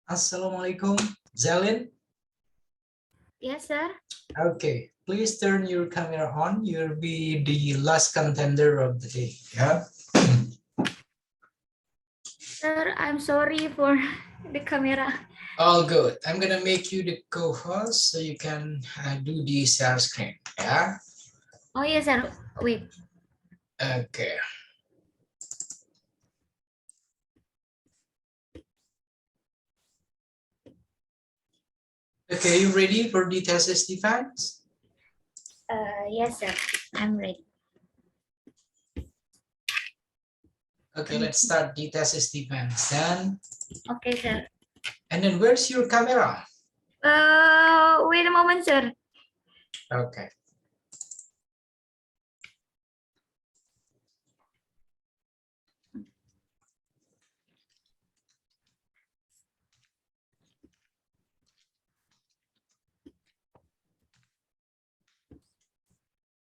Assalamualaikum, Zellin. Yes, sir. Okay, please turn your camera on. You'll be the last contender of the day. Yeah. Sir, I'm sorry for the camera. All good. I'm gonna make you the co-host so you can do the share screen. Yeah. Oh yes, sir. Wait. Okay. Okay, you ready for the thesis defense? Yes, sir. I'm ready. Okay, let's start the thesis defense then. Okay, sir. And then where's your camera? Wait a moment, sir. Okay.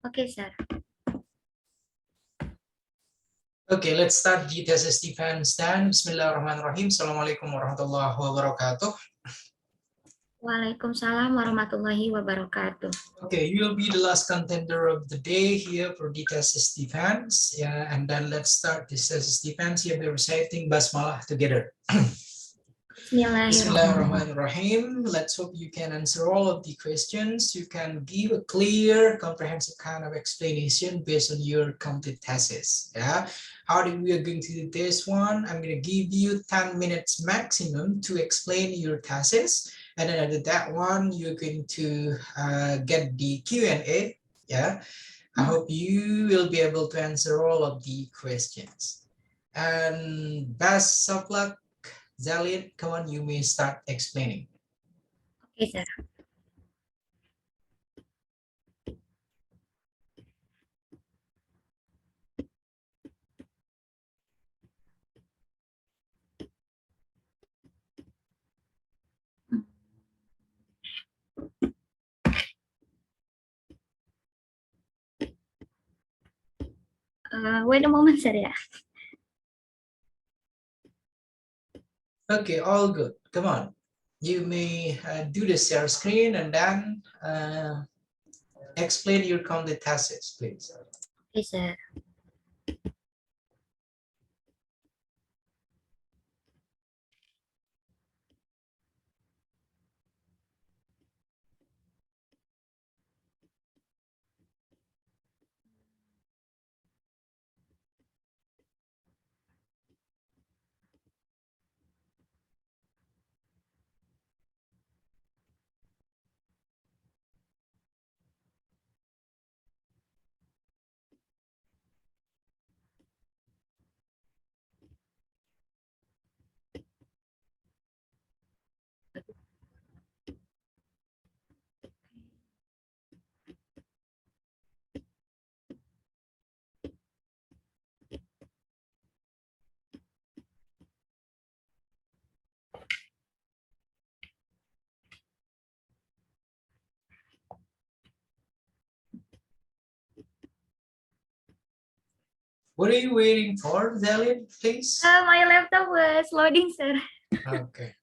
Okay, sir. Okay, let's start the thesis defense then. Bismillahirrahmanirrahim. Assalamualaikum warahmatullahi wabarakatuh. Waalaikumsalam warahmatullahi wabarakatuh. Okay, you will be the last contender of the day here for the thesis defense. Yeah, and then let's start this thesis defense. You'll be reciting Basmalah together. Bismillahirrahmanirrahim. Let's hope you can answer all of the questions. You can give a clear, comprehensive kind of explanation based on your complete thesis. Yeah. How we are going to do this one? I'm going to give you 10 minutes maximum to explain your thesis. And then after that one, you're going to get the Q&A. Yeah. I hope you will be able to answer all of the questions. And best of luck. Zellin, come on, you may start explaining. Okay, sir. Wait a moment, sir. Yeah. Okay, all good. Come on. You may do the share screen and then explain your complete thesis, please. Okay, sir. What are you waiting for, Zellin, please? My laptop was loading, sir. Okay.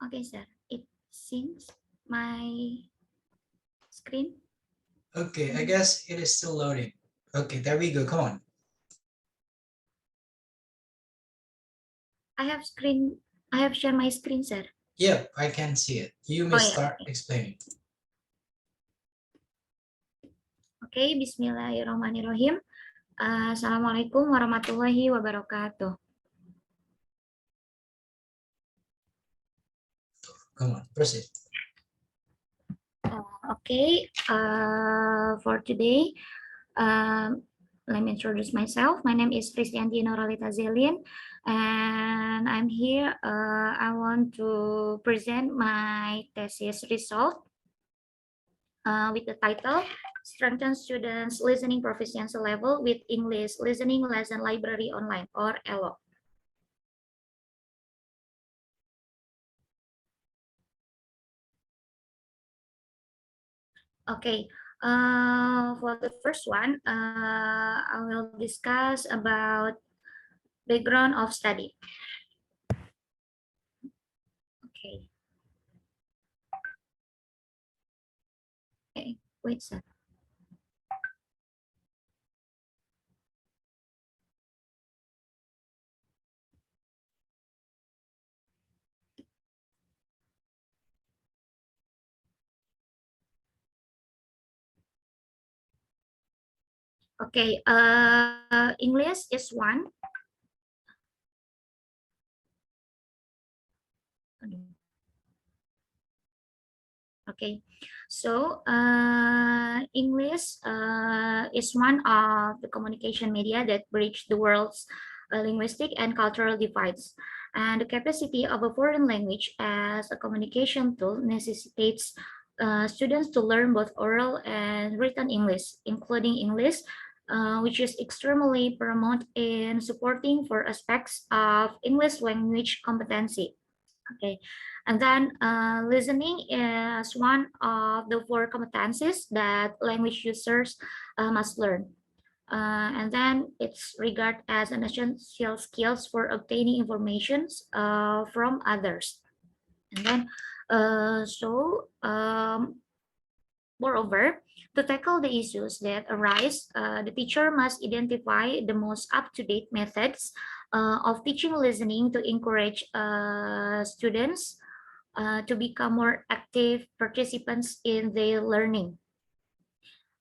Okay, sir. It seems my screen. Okay, I guess it is still loading. Okay, there we go. Come on. I have shared my screen, sir. Yep, I can see it. You may start Okay. explaining. Okay, bismillahirrahmanirrahim. Assalamualaikum warahmatullahi wabarakatuh. Come on, proceed. Okay, for today, Let me introduce myself. My name is Krisyanti Noralita Zellin, and I'm here. I want to present my thesis result with the title Strengthen Students' Listening Proficiency Level with English Listening Lesson Library Online, or ELO. Okay, for the first one, I will discuss about background of study. Okay. Okay, wait a second. Okay, English is one. Okay, so English is one of the communication media that bridge the world's linguistic and cultural divides. And the capacity of a foreign language as a communication tool necessitates students to learn both oral and written English, including English, which is extremely paramount in supporting four aspects of English language competency. Okay, and then listening is one of the four competencies that language users must learn. And then it's regarded as an essential skills for obtaining information from others. And then, moreover, to tackle the issues that arise, the teacher must identify the most up-to-date methods of teaching listening to encourage students to become more active participants in their learning.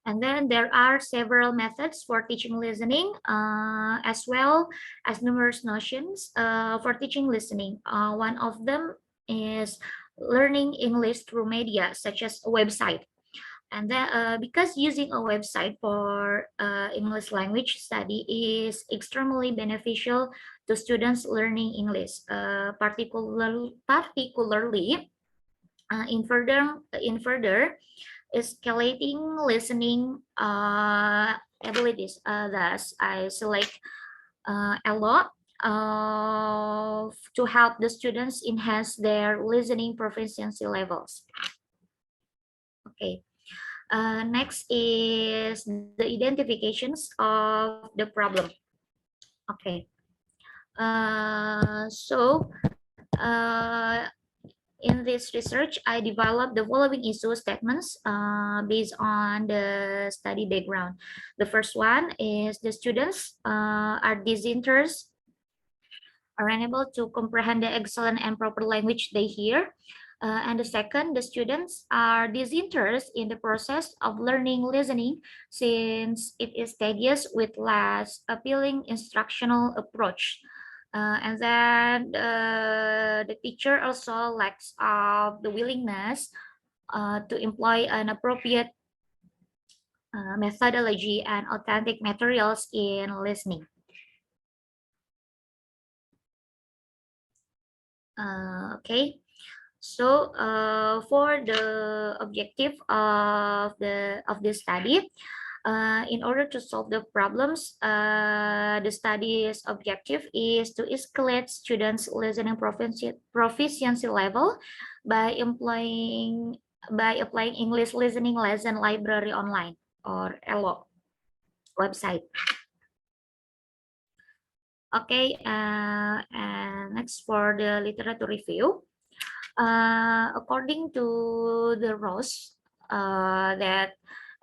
And then there are several methods for teaching listening, as well as numerous notions for teaching listening. One of them is learning English through media, such as a website. And then, because using a website for English language study is extremely beneficial to students learning English, particularly in further escalating listening abilities. Thus, I select a lot to help the students enhance their listening proficiency levels. Okay. Next is the identifications of the problem. Okay. So in this research, I developed the following issue statements based on the study background. The first one is the students are disinterested, are unable to comprehend the excellent and proper language they hear. And the second, the students are disinterested in the process of learning listening since it is tedious with less appealing instructional approach. And then the teacher also lacks of the willingness to employ an appropriate methodology and authentic materials in listening. Okay, so for the objective of the study, in order to solve the problems, the study's objective is to escalate students' listening proficiency level by applying English listening lesson library online, or ELO website. Okay, and next for the literature review. According to the Ross that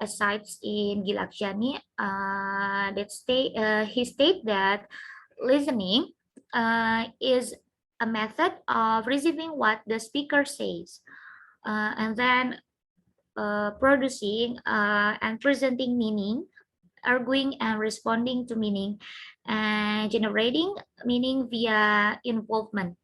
sites in Gilakjani, he state that listening is a method of receiving what the speaker says, and then producing and presenting meaning, arguing and responding to meaning, and generating meaning via involvement,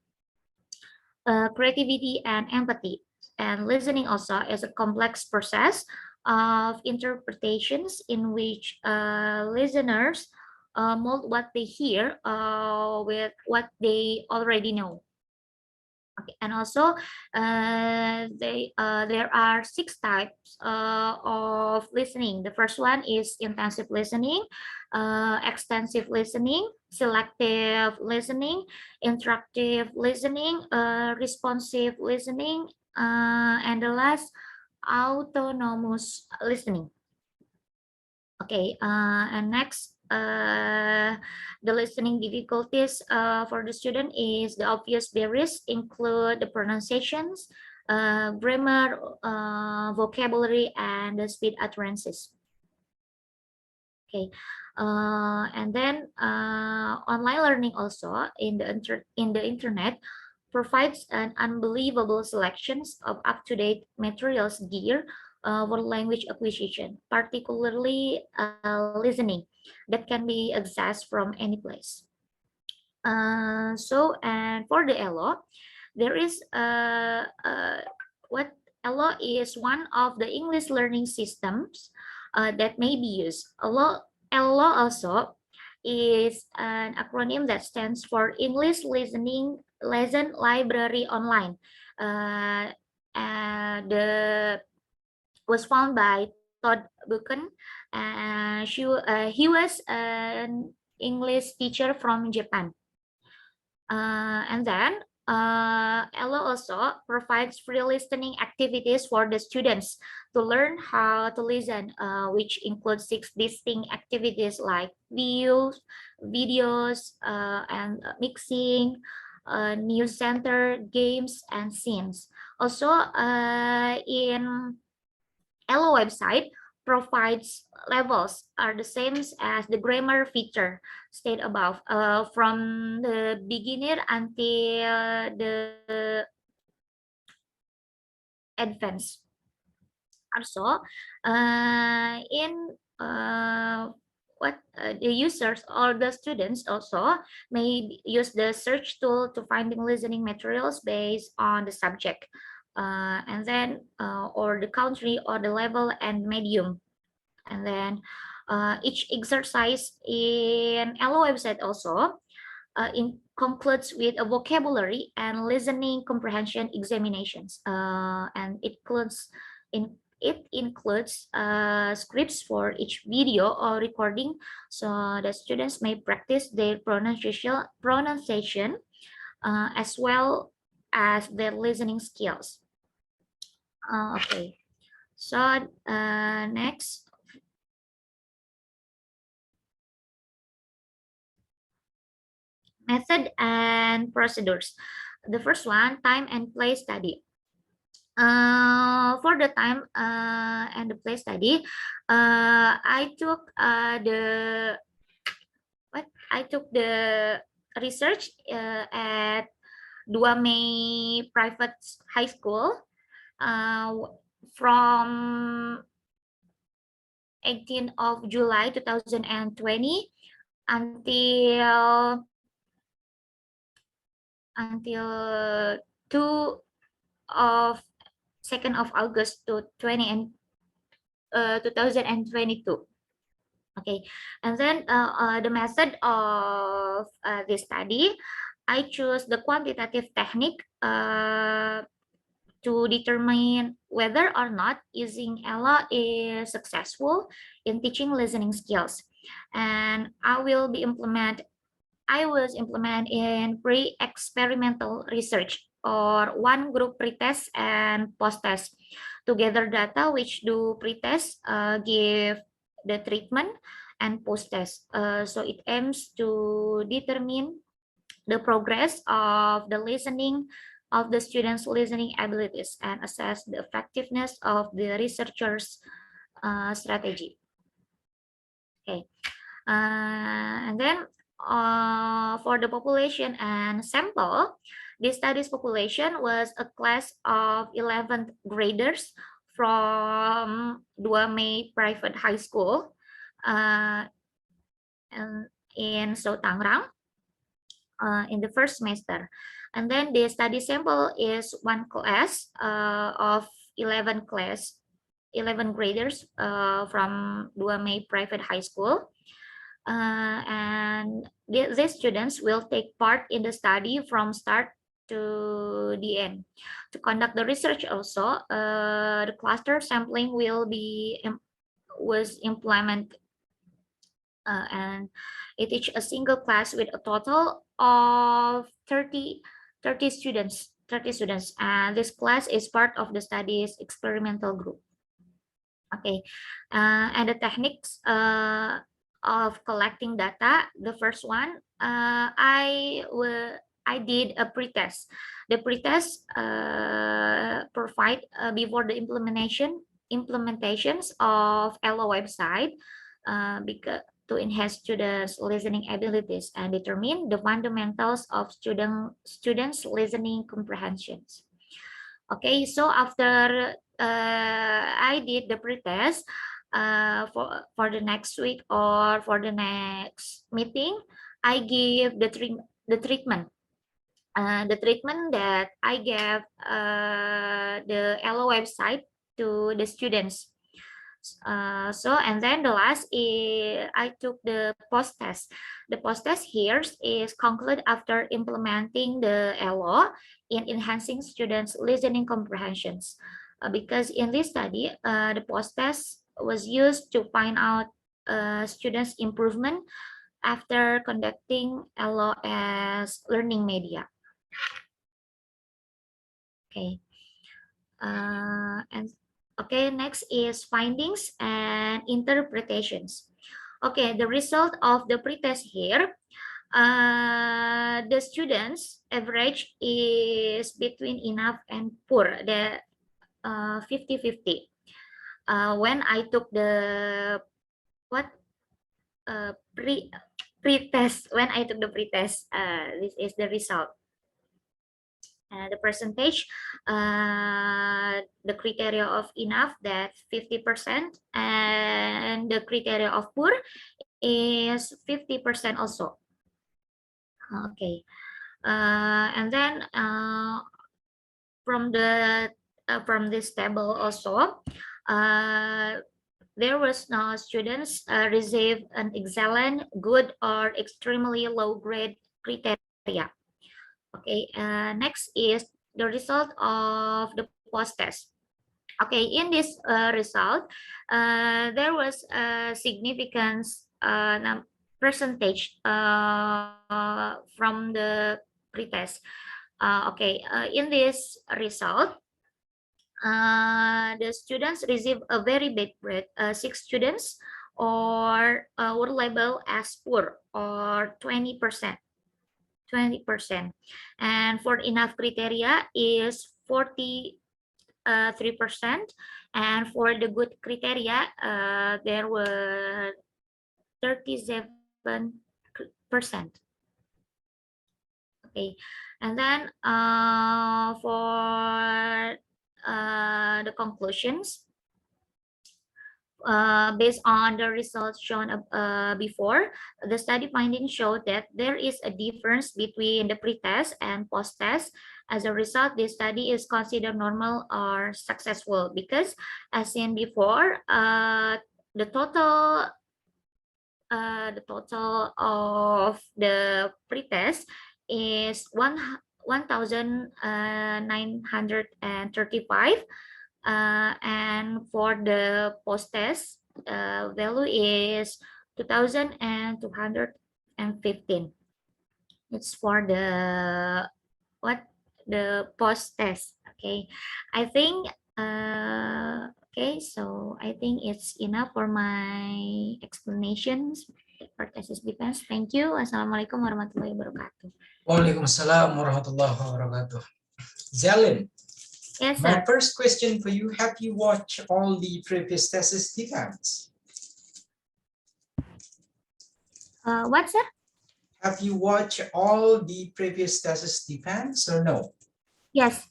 creativity, and empathy. And listening also is a complex process of interpretations in which listeners mold what they hear with what they already know. Okay, and also there are 6 types of listening. The first one is intensive listening, extensive listening, selective listening, interactive listening, responsive listening, and the last, autonomous listening. Okay, and next, the listening difficulties for the student is the obvious barriers include the pronunciations, grammar, vocabulary, and the speed utterances. Okay, and then online learning also in the internet provides an unbelievable selections of up-to-date materials gear for language acquisition, particularly listening, that can be accessed from any place. And for the ELO, there is what ELO is one of the English learning systems that may be used. ELO also is an acronym that stands for English Listening Lesson Library Online. The was found by Todd Buchan. He was an English teacher from Japan. And then ELO also provides free listening activities for the students to learn how to listen, which includes 6 distinct activities like videos, and mixing, news center, games, and scenes. Also, in ELO website provides levels are the same as the grammar feature stated above, from the beginner until the advanced. Also, in the users or the students also may use the search tool to finding listening materials based on the subject, and then or the country or the level and medium. And then each exercise in ELO website also concludes with a vocabulary and listening comprehension examinations, and it includes scripts for each video or recording, so the students may practice their pronunciation as well as their listening skills. Okay, so next, method and procedures. The first one, time and place study. For the time and the place study, I took the research at 2 Mei Private High School from 18th of July 2020 until 2 of 2nd of August to 2022. Okay, and then the method of this study, I choose the quantitative technique to determine whether or not using ELA is successful in teaching listening skills, and I was implement in pre-experimental research or one group pretest and post-test to gather data which do pretest give the treatment and post-test. So it aims to determine the progress of the listening of the students' listening abilities and assess the effectiveness of the researchers' strategy. Okay, and then for the population and sample, this study's population was a class of 11th graders from 2 Mei Private High School and in South Tangerang in the first semester. And then the study sample is one class of 11 class 11 graders from Dua Mei Private High School. And these students will take part in the study from start to the end. To conduct the research also, the cluster sampling was implemented, and it is a single class with a total of 30 students. And this class is part of the study's experimental group. Okay, and the techniques of collecting data. The first one, I did a pretest. The pretest provide before the implementations of LO website, because to enhance students' listening abilities and determine the fundamentals of students' listening comprehensions. Okay, so after I did the pretest, for the next week or for the next meeting, I give the treatment. The treatment that I gave the LO website to the students. So, and then the last is I took the post test. The post test here is concluded after implementing the LO in enhancing students' listening comprehensions. Because in this study, the post test was used to find out students' improvement after conducting LO as learning media. Okay. And okay, next is findings and interpretations. Okay, the result of the pretest here, the students' average is between enough and poor, the 50-50. When I took the pretest, when I took the pretest, this is the result. The percentage, the criteria of enough, that 50%, and the criteria of poor is 50% also. Okay, and then from this table also, there was no students receive an excellent, good, or extremely low grade criteria. Okay, next is the result of the post test. Okay, in this result, there was a significant percentage from the pretest. Okay, in this result, the students receive a very bad grade. 6 students or were labeled as poor, or 20%. And for enough criteria is 43%, and for the good criteria there were 37%. Okay, and then for the conclusions, based on the results shown before, the study findings showed that there is a difference between the pretest and post-test. As a result, this study is considered normal or successful because, as seen before, the total of the pretest is 1,935. And for the post test, value is 2,215. It's for the post test. Okay, I think okay, so I think it's enough for my explanations for thesis defense. Thank you. Assalamualaikum warahmatullahi wabarakatuh. Waalaikumsalam warahmatullahi wabarakatuh. Zellin. Yes, sir. My first question for you, have you watched all the previous thesis defense? What, sir? Have you watched all the previous thesis defense or no? Yes.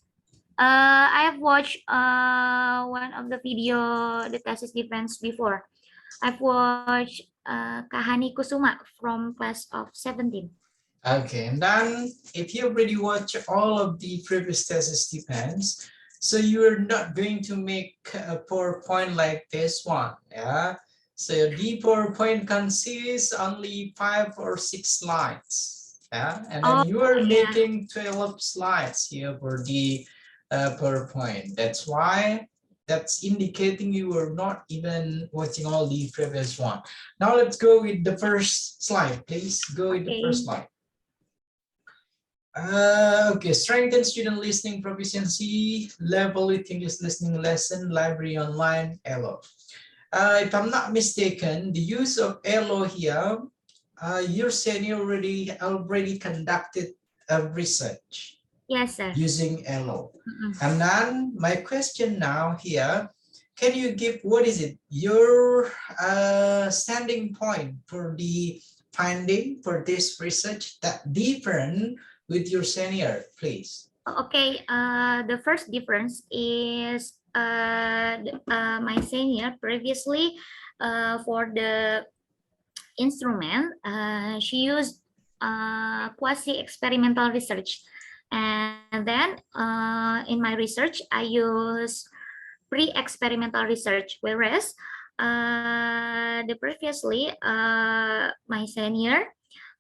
I have watched one of the video, the thesis defense before. I've watched Kahani Kusuma from class of 17. Okay, and then if you already watched all of the previous thesis defense, So you're not going to make a PowerPoint like this one, yeah? So the PowerPoint consists only 5 or 6 slides, yeah? And then Oh, you are yeah. making 12 slides here for the PowerPoint. That's why that's indicating you are not even watching all the previous one. Now let's go with the first slide, please. Go with the first Okay. slide. Okay, strengthen student listening proficiency, level with English listening lesson, library online, ELO. If I'm not mistaken, the use of ELO here, your senior already conducted a research Yes, sir. using ELO. Mm-mm. And then my question now here, can you give, what is it, your standing point for the finding for this research that different with your senior, please? Okay, the first difference is my senior previously for the instrument, she used quasi-experimental research. And then in my research, I use pre-experimental research, whereas the previously my senior,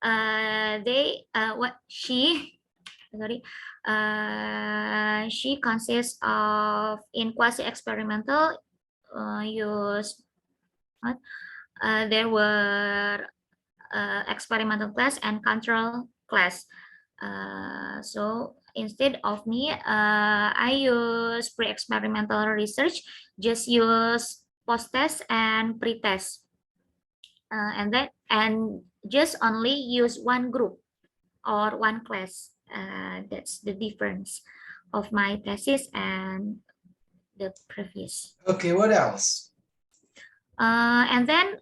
what she sorry, she consists of in quasi-experimental use what there were experimental class and control class. So instead of me, I use pre-experimental research, just use post-test and pre-test, and just only use one group or one class. That's the difference of my thesis and the previous. Okay, what else? And then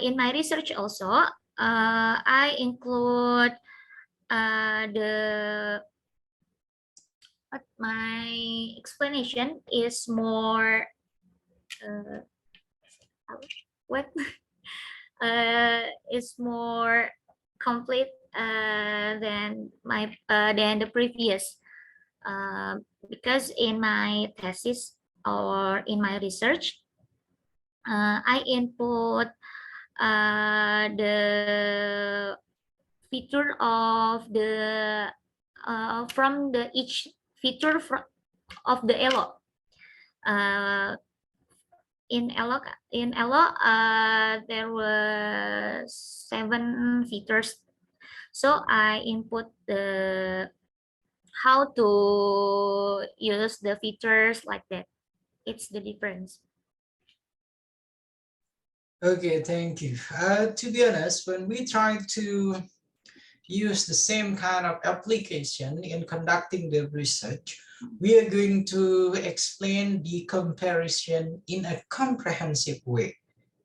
in my research also, I include my explanation is more uh, what is more complete than the previous, because in my thesis or in my research, I input the feature of the from the each feature of the ELO. In ELO, there were 7 features, so I input the how to use the features like that. It's the difference. Okay, thank you. To be honest, when we try to use the same kind of application in conducting the research, we are going to explain the comparison in a comprehensive way.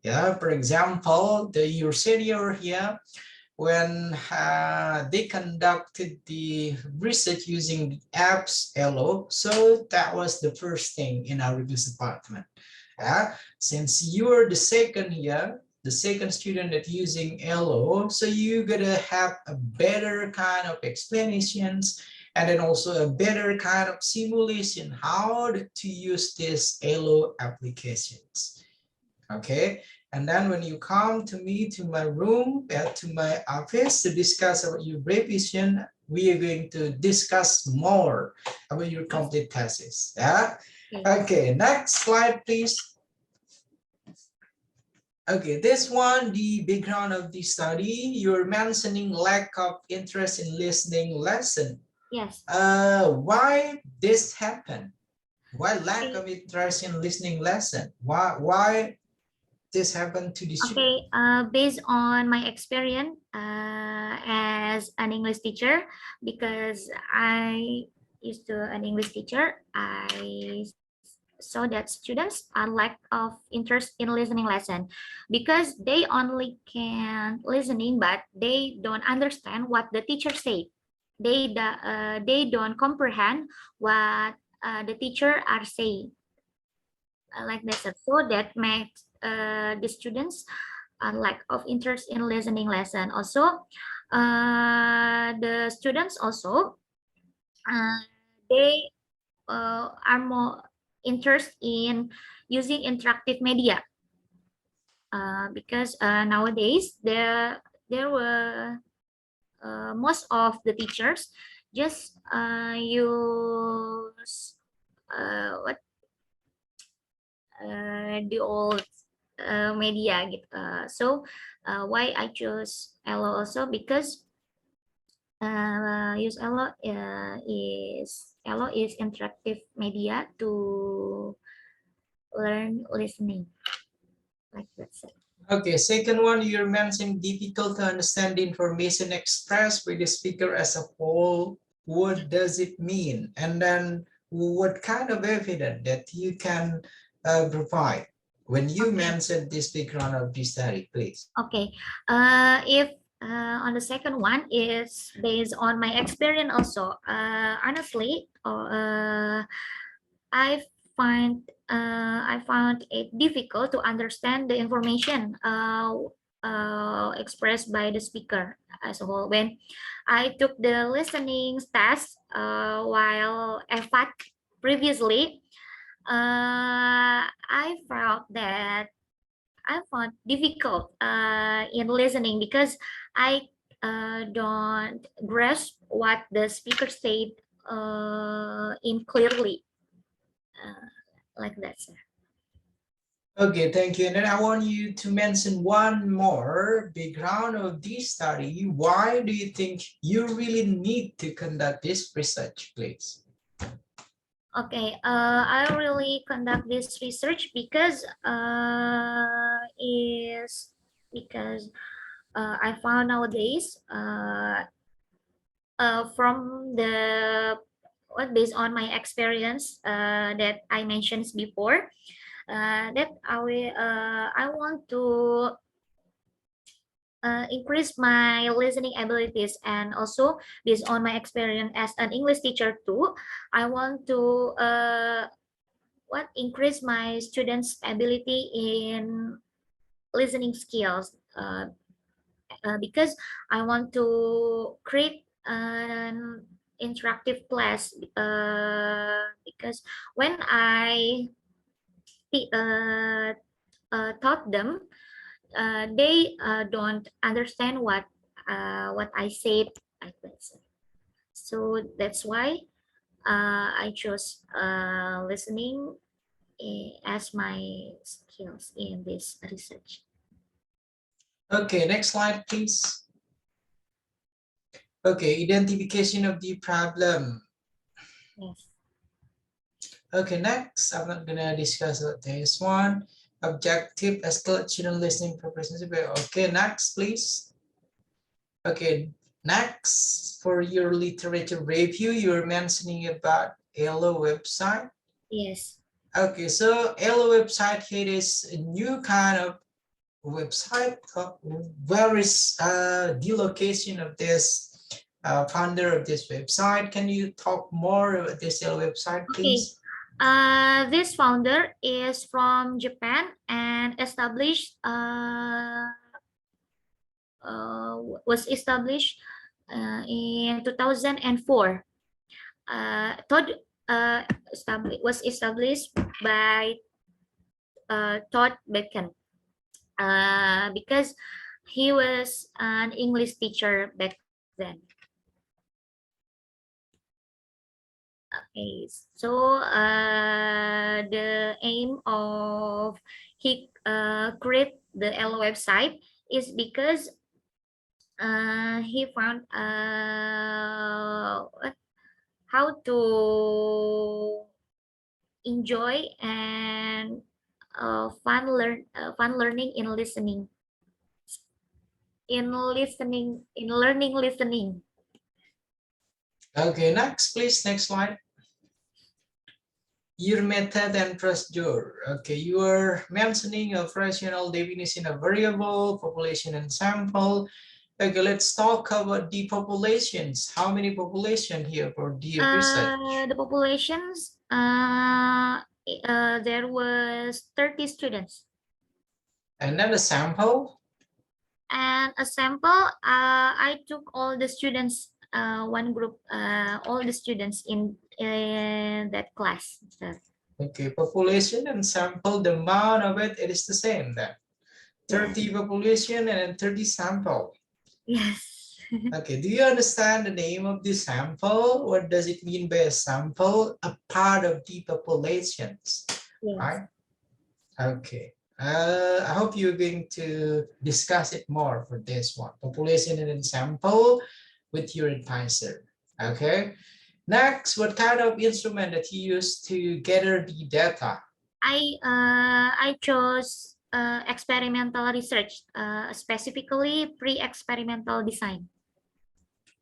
Yeah, for example, your senior here, when they conducted the research using the apps LO, so that was the first thing in our reviews department. Since you're the second here, the second student that using LO, so you gotta have a better kind of explanations and then also a better kind of simulation how to use this LO applications. Okay, and then when you come to me to my room, to my office to discuss about your revision, we are going to discuss more about your complete thesis. Yeah. Okay, next slide, please. Okay, this one, the background of the study, you're mentioning lack of interest in listening lesson. Yes. Why this happened? Why lack of interest in listening lesson? Why this happened to the student? Okay, based on my experience as an English teacher, because I used to an English teacher, I saw that students are lack of interest in listening lesson because they only can listening, but they don't understand what the teacher said. They don't comprehend what the teacher are saying, like that. So that makes the students lack of interest in listening lesson. Also, the students also they are more interested in using interactive media, because nowadays there were most of the teachers just use what the old media gitu. So why I choose Elo also because use Elo is interactive media to learn listening, like that's it. Okay, second one, you're mentioning difficult to understand the information expressed by the speaker as a whole. What does it mean? And then what kind of evidence that you can provide when you Okay. mention this background of this study, please? Okay. If on the second one is based on my experience also. Honestly, I I found it difficult to understand the information expressed by the speaker as a whole. When I took the listening test while FAT previously, I felt that I found difficult in listening because I don't grasp what the speaker said in clearly, uh, like that, sir. Okay, thank you. And then I want you to mention one more background of this study. Why do you think you really need to conduct this research, please? Okay, I really conduct this research because I found nowadays from the what based on my experience that I mentioned before, that I want to increase my listening abilities, and also based on my experience as an English teacher too, I want to increase my students' ability in listening skills, because I want to create an interactive class, because when I taught them, they don't understand what I said. So that's why I chose listening as my skills in this research. Okay, next slide, please. Okay, identification of the problem. Yes. Okay, next, I'm not gonna discuss this one. Objective, escalation, listening proficiency. Okay, next, please. Okay, next, for your literature review, you're mentioning about ELO website. Yes. Okay, so ELO website here is a new kind of website. Where is the location of this founder of this website? Can you talk more about this website, Okay. please? This founder is from Japan and was established in 2004. Todd was established by Todd Bacon, because he was an English teacher back then. Okay, so the aim of he create the L website is because he found how to enjoy and fun learning in listening, in learning listening. Okay, next, please. Next slide. Your method and procedure. Okay, you are mentioning a rational definition of variable, population, and sample. Okay, let's talk about the populations. How many population here for the research? The populations, there was 30 students. And then the sample? And a sample, I took all the students, one group, all the students in in that class. So, Okay, population and sample, the amount of it is the same then. 30 population and then 30 sample. yes. Okay, do you understand the name of this sample? What does it mean by a sample? A part of the populations, Yes. right? Okay. I hope you're going to discuss it more for this one. Population and then sample with your advisor. Okay. Next, what kind of instrument that you use to gather the data? I chose experimental research, specifically pre-experimental design.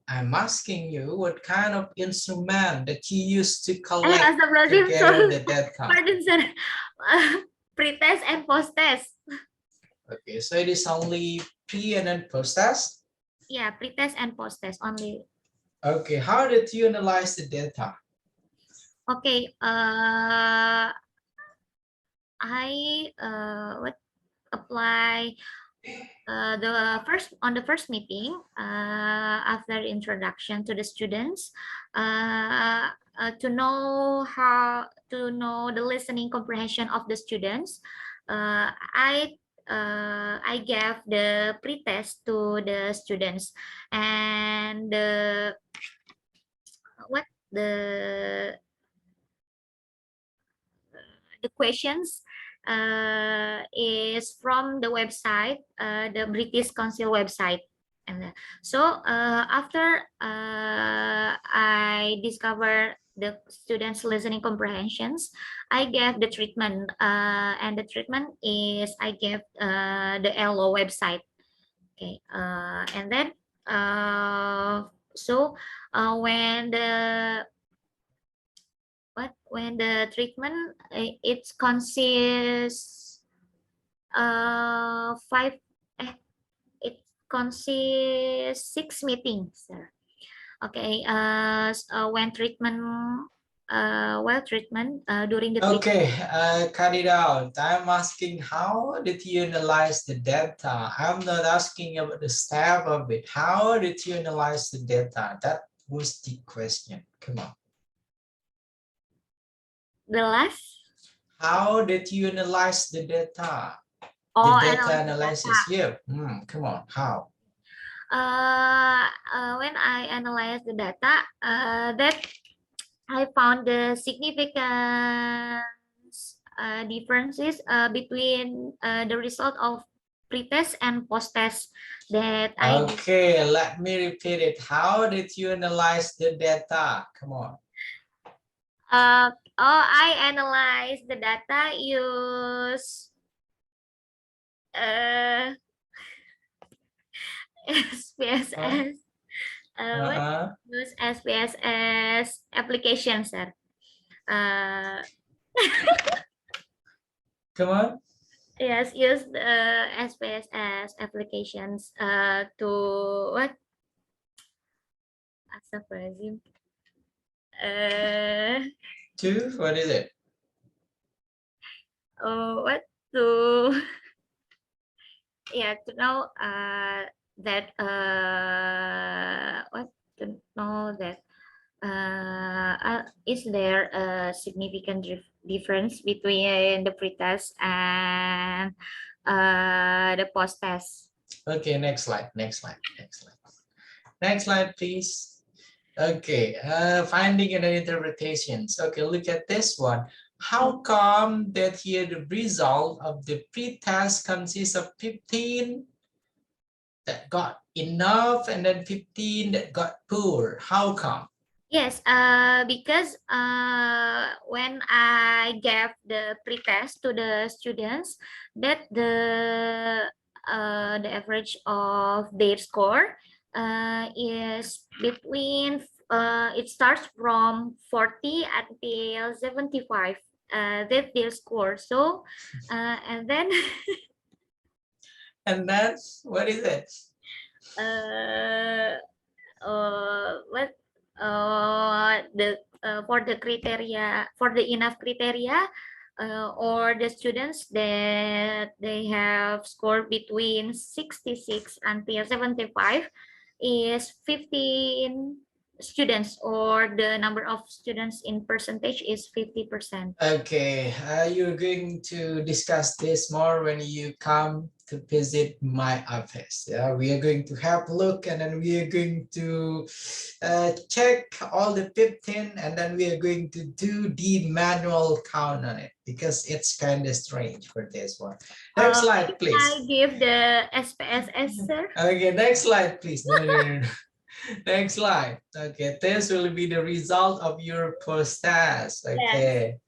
I'm asking you what kind of instrument that you use to collect to Astagfirullahaladzim, gather sorry. the data. Pardon, sir. Pre-test and post-test. Okay, so it is only pre and then post test. Yeah, pre-test and post-test only. Okay, how did you analyze the data? Okay, I what apply the first meeting after introduction to the students, to know the listening comprehension of the students. I gave the pre-test to the students, and what the questions is from the website, the British Council website. And so after I discover the students' listening comprehensions, I gave the treatment, and the treatment is I gave the LO website. Okay, and then so when the treatment, it consists five it consists 6 meetings, sir. Okay, when treatment during the treatment. Okay, cut it out. I'm asking how did you analyze the data? I'm not asking about the step of it. How did you analyze the data? That was the question. Come on. The last. How did you analyze the data? Oh, the data analysis. data. Yeah. Come on. How? When I analyze the data, that I found the significant differences between the result of pre-test and post-test that I did. Okay, let me repeat it. How did you analyze the data? Come on. I analyzed the data use SPSS. Use SPSS application, sir. Come on. Yes, use the SPSS applications to what? Astagfirullahaladzim. To what is it? What to? Yeah, to know that what to know that is there a significant difference between the pre-test and the post-test? Okay, next slide. Next slide, please. Okay, finding and interpretations. Okay, look at this one. How come that here the result of the pre-test consists of 15 that got enough and then 15 that got poor? How come? Yes, because when I gave the pre-test to the students, that the average of their score is between it starts from 40 until 75. That their score. So and then And that's what is it? What the for the criteria, for the enough criteria, or the students that they have scored between 66 until 75 is 15 students, or the number of students in percentage is 50%. Okay, you're going to discuss this more when you come to visit my office. Yeah, we are going to have a look, and then we are going to check all the 15, and then we are going to do the manual count on it because it's kind of strange for this one. Next slide, Can I please. give the SPSS, sir? Okay, next slide, please. No, no, no, no. Next slide. Okay, this will be the result of your first test. Okay.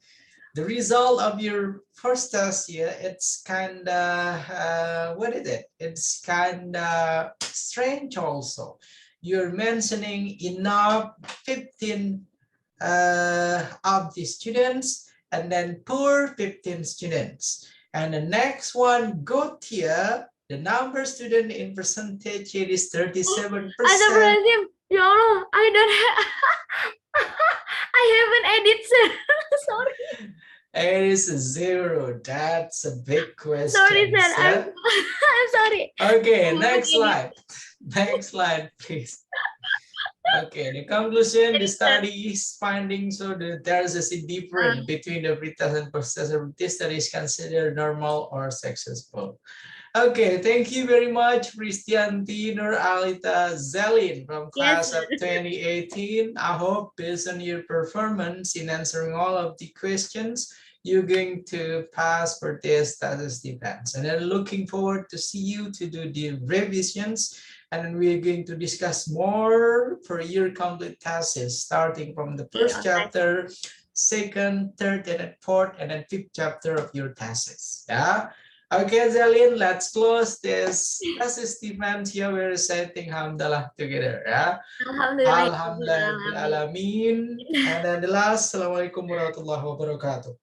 The result of your first test here, it's kind of, what is it? It's kind of strange also. You're mentioning enough 15 of the students and then poor 15 students. And the next one, go here, the number student in percentage here is 37%. Astagfirullahaladzim. Ya Allah, I don't have, I haven't edited, sir. Sorry. It is a 0. That's a big question. Sorry, sir. I'm sorry. Okay, next slide. Next slide, please. Okay, the conclusion, the study is finding so that there's a difference between the pretest and post-test. This study is considered normal or successful. Okay, thank you very much, Kristianti Nur Alita Zellin from class of 2018. I hope based on your performance in answering all of the questions, you're going to pass for this status defense. And then looking forward to see you to do the revisions. And then we're going to discuss more for your complete thesis, starting from the first chapter, second, third, and then fourth, and then fifth chapter of your thesis. Yeah. Okay, Zellin, let's close this thesis defense here. We're reciting Hamdalah together. Yeah. Alhamdulillah. And then the last, Assalamualaikum warahmatullahi wabarakatuh.